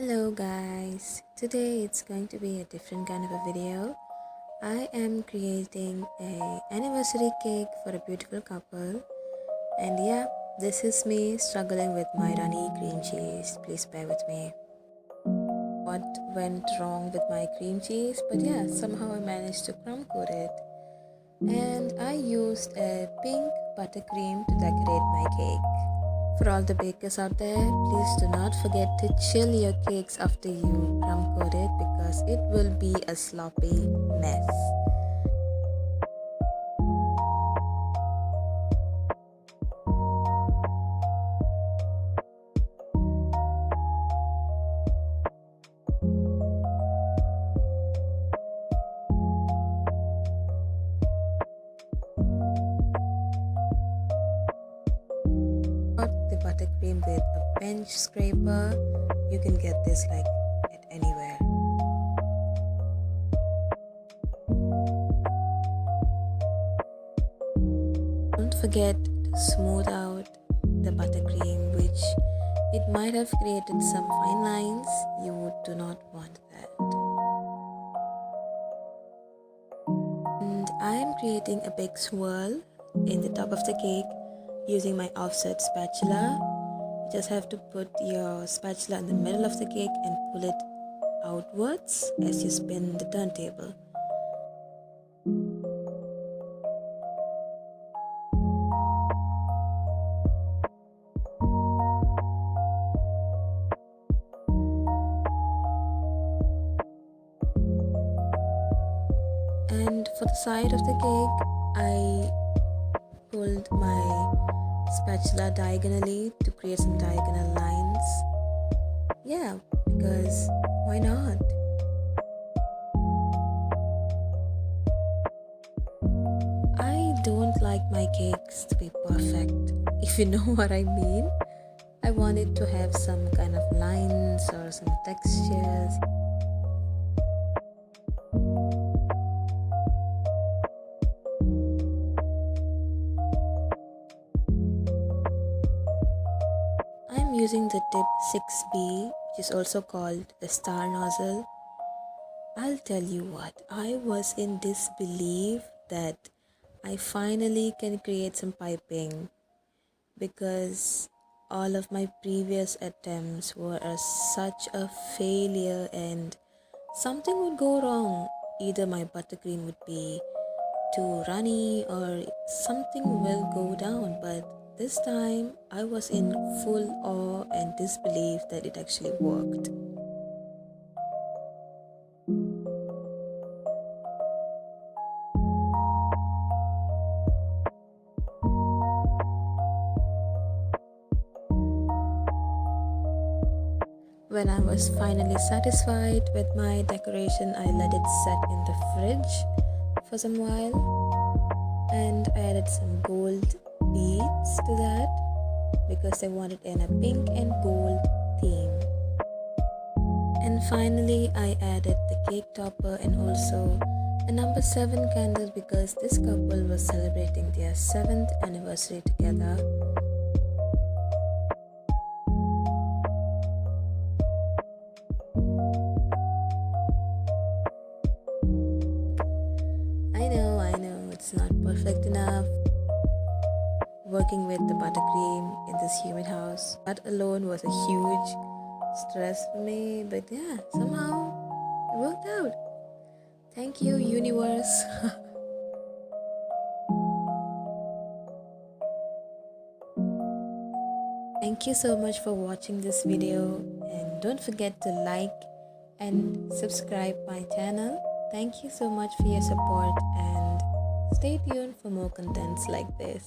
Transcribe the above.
Hello guys, today it's going to be a different kind of a video. I am creating a anniversary cake for a beautiful couple, and yeah, this is me struggling with my runny cream cheese. Please bear with me. What went wrong with my cream cheese, but yeah, somehow I managed to crumb coat it. And I used a pink buttercream to decorate my cake. For all the bakers out there, please do not forget to chill your cakes after you crumb coat it because it will be a sloppy mess. The buttercream with a bench scraper. You can get this like at anywhere. Don't forget to smooth out the buttercream, which it might have created some fine lines. You do not want that. And I am creating a big swirl in the top of the cake using my offset spatula. You just have to put your spatula in the middle of the cake and pull it outwards as you spin the turntable. And for the side of the cake, I pulled my spatula diagonally to create some diagonal lines. Yeah, because why not? I don't like my cakes to be perfect, if you know what I mean. I want it to have some kind of lines or some textures. I'm using the tip 6B, which is also called the star nozzle. I'll tell you what, I was in disbelief that I finally can create some piping, because all of my previous attempts were such a failure and something would go wrong. Either my buttercream would be too runny or something will go down, but this time I was in full awe and disbelief that it actually worked. When I was finally satisfied with my decoration, I let it set in the fridge for some while, and I added some gold beads to that because I wanted in a pink and gold theme. And finally I added the cake topper and also a number 7 candle because this couple was celebrating their 7th anniversary together. I know, it's not perfect enough. Working with the buttercream in this humid house, that alone was a huge stress for me, but yeah, somehow it worked out. Thank you, universe. Thank you so much for watching this video, and don't forget to like and subscribe my channel. Thank you so much for your support, and stay tuned for more contents like this.